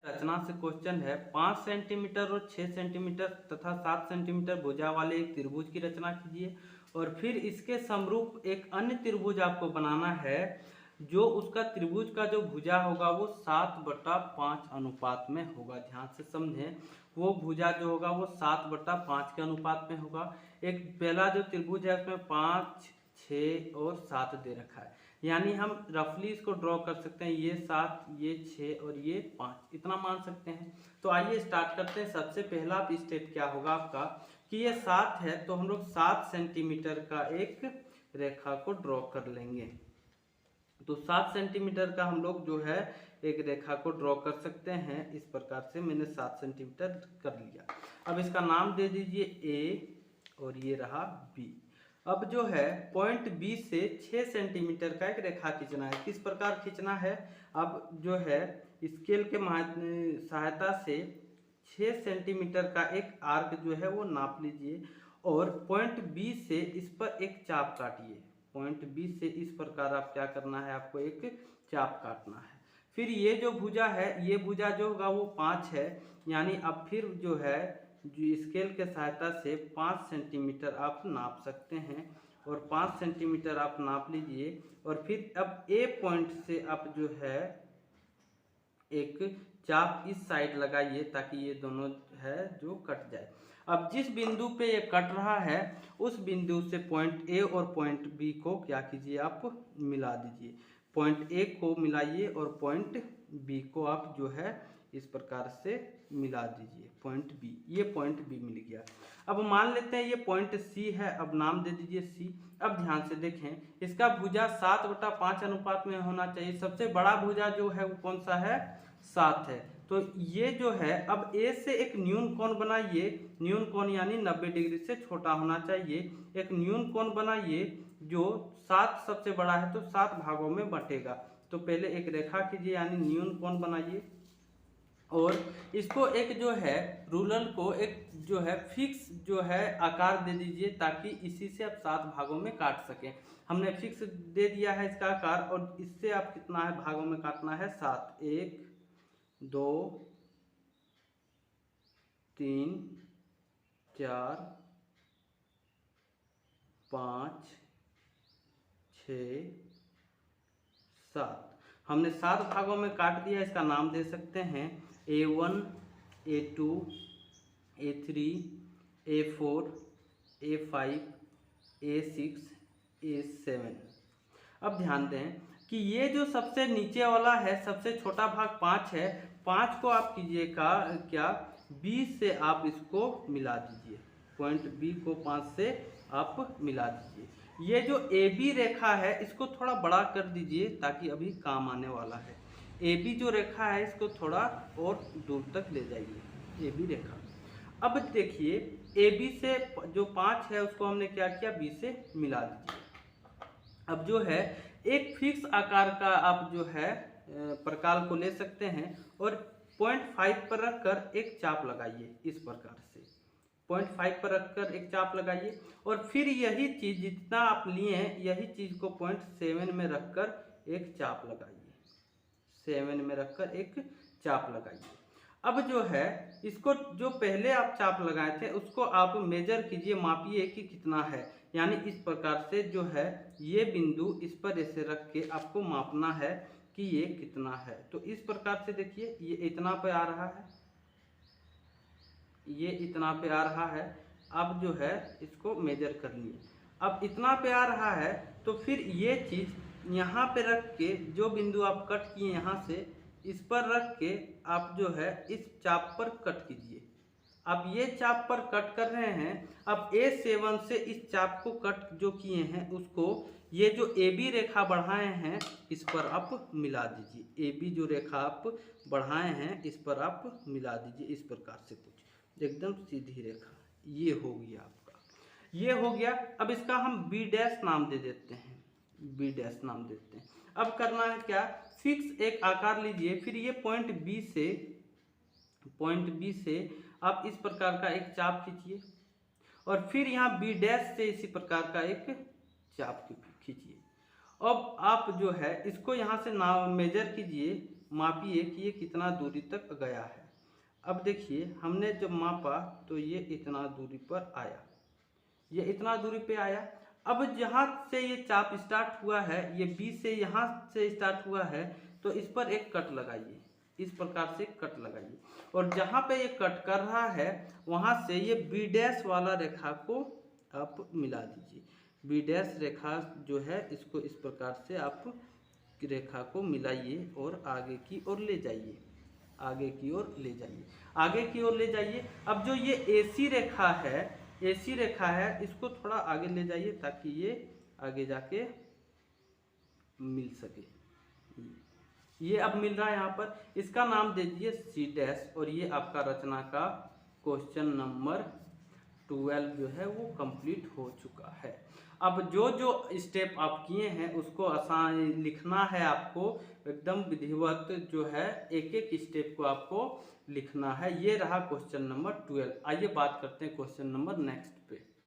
रचना से क्वेश्चन है 5 सेंटीमीटर और 6 सेंटीमीटर तथा 7 सेंटीमीटर भुजा वाले एक त्रिभुज की रचना कीजिए और फिर इसके समरूप एक अन्य त्रिभुज आपको बनाना है जो उसका त्रिभुज का जो भुजा होगा वो 7/5 अनुपात में होगा। ध्यान से समझें, वो भुजा जो होगा वो 7/5 के अनुपात में होगा। एक पहला जो त्रिभुज है उसमें 5, 6 और 7 दे रखा है, यानी हम रफली इसको ड्रॉ कर सकते हैं। ये 7, ये 6 और ये 5, इतना मान सकते हैं। तो आइए स्टार्ट करते हैं। सबसे पहला स्टेप क्या होगा आपका कि ये 7 है तो हम लोग 7 सेंटीमीटर का एक रेखा को ड्रॉ कर लेंगे। तो 7 सेंटीमीटर का हम लोग जो है एक रेखा को ड्रॉ कर सकते हैं। इस प्रकार से मैंने 7 सेंटीमीटर कर लिया। अब इसका नाम दे दीजिए A और ये रहा B। अब जो है पॉइंट B से 6 सेंटीमीटर का एक रेखा खींचना है। किस प्रकार खींचना है? अब जो है स्केल के सहायता से 6 सेंटीमीटर का एक आर्क जो है वो नाप लीजिए और पॉइंट B से इस पर एक चाप काटिए। पॉइंट B से इस प्रकार आप क्या करना है, आपको एक चाप काटना है। फिर ये जो भुजा है, ये भुजा जो होगा वो 5 है, यानी अब फिर जो है जो स्केल के सहायता से 5 सेंटीमीटर आप नाप सकते हैं और 5 सेंटीमीटर आप नाप लीजिए और फिर अब A पॉइंट से आप जो है एक चाप इस साइड लगाइए ताकि ये दोनों है जो कट जाए। अब जिस बिंदु पे ये कट रहा है उस बिंदु से पॉइंट A और पॉइंट B को क्या कीजिए, आप मिला दीजिए। पॉइंट A को मिलाइए और पॉइंट B को आप जो है इस प्रकार से मिला दीजिए। पॉइंट B, ये पॉइंट B मिल गया। अब मान लेते हैं ये पॉइंट C है, अब नाम दे दीजिए C। अब ध्यान से देखें, इसका भुजा 7/5 अनुपात में होना चाहिए। सबसे बड़ा भुजा जो है वो कौन सा है? 7 है। तो ये जो है अब A से एक न्यून कोण बनाइए। न्यून कोण यानी 90 डिग्री से छोटा होना चाहिए। एक न्यून कोण बनाइए जो 7 सबसे बड़ा है तो 7 भागों में बंटेगा। तो पहले एक रेखा कीजिए यानी न्यून कोण बनाइए और इसको एक जो है रूलर को एक जो है फिक्स जो है आकार दे दीजिए ताकि इसी से आप 7 भागों में काट सकें। हमने फिक्स दे दिया है इसका आकार और इससे आप कितना है भागों में काटना है? 7। 1, 2, 3, 4, 5, 6, 7। हमने 7 भागों में काट दिया। इसका नाम दे सकते हैं A1, A2, A3, A4, A5, A6, A7। अब ध्यान दें कि ये जो सबसे नीचे वाला है, सबसे छोटा भाग 5 है। 5 को आप कीजिएगा क्या, B से आप इसको मिला दीजिए। पॉइंट B को 5 से आप मिला दीजिए। ये जो AB रेखा है इसको थोड़ा बड़ा कर दीजिए ताकि अभी काम आने वाला है। AB जो रेखा है इसको थोड़ा और दूर तक ले जाइए, AB रेखा। अब देखिए AB से जो 5 है उसको हमने क्या किया, B से मिला दीजिए। अब जो है एक फिक्स आकार का आप जो है प्रकाल को ले सकते हैं और 0.5 पर रखकर एक चाप लगाइए। इस प्रकार से 0.5 पर रखकर एक चाप लगाइए और फिर यही चीज जितना आप लिए हैं यही चीज को 0.7 में रखकर एक चाप लगाइए। 7 में रखकर एक चाप लगाइए। अब जो है इसको जो पहले आप चाप लगाए थे उसको आप मेजर कीजिए, मापिए कि कितना है। यानी इस प्रकार से जो है ये बिंदु इस पर ऐसे रख के आपको मापना है कि ये कितना है। तो इस प्रकार से देखिए ये इतना पे आ रहा है, ये इतना पे आ रहा है। अब जो है इसको मेजर कर लिए। अब इतना पे आ रहा है तो फिर ये चीज यहाँ पे रख के जो बिंदु आप कट किए यहाँ से इस पर रख के आप जो है इस चाप पर कट कीजिए। अब ये चाप पर कट कर रहे हैं। अब A7 से इस चाप को कट जो किए हैं उसको ये जो AB रेखा बढ़ाए हैं इस पर आप मिला दीजिए। AB जो रेखा आप बढ़ाए हैं इस पर आप मिला दीजिए। इस प्रकार से कुछ एकदम सीधी रेखा ये हो गया आपका, ये हो गया। अब इसका हम B' नाम दे देते हैं, B' नाम देते हैं। अब करना है क्या, फिक्स एक आकार लीजिए। फिर ये पॉइंट B से आप इस प्रकार का एक चाप खींचिए और फिर यहाँ B' से इसी प्रकार का एक चाप खींचिए। अब आप जो है इसको यहाँ से नाम मेजर कीजिए मापिए कि ये कितना दूरी तक गया है। अब देखिए हमने जब मापा तो ये इतना दूरी पर आया, ये इतना दूरी पे आया। अब जहाँ से ये चाप स्टार्ट हुआ है, ये बी से यहाँ से स्टार्ट हुआ है, तो इस पर एक कट लगाइए, इस प्रकार से कट लगाइए। और जहाँ पे ये कट कर रहा है वहाँ से ये बी डैश वाला रेखा को आप मिला दीजिए। बी डैश रेखा जो है इसको इस प्रकार से आप रेखा को मिलाइए और आगे की ओर ले जाइए, आगे की ओर ले जाइए, आगे की ओर ले जाइए। अब जो ये एसी रेखा है, एसी रेखा है, इसको थोड़ा आगे ले जाइए ताकि ये आगे जाके मिल सके। ये अब मिल रहा है यहाँ पर, इसका नाम दे दीजिए सी डैश। और ये आपका रचना का क्वेश्चन नंबर 12 जो है वो कंप्लीट हो चुका है। अब जो जो स्टेप आप किए हैं उसको आसान लिखना है आपको, एकदम विधिवत जो है एक एक स्टेप को आपको लिखना है। ये रहा क्वेश्चन नंबर 12। आइए बात करते हैं क्वेश्चन नंबर नेक्स्ट पे।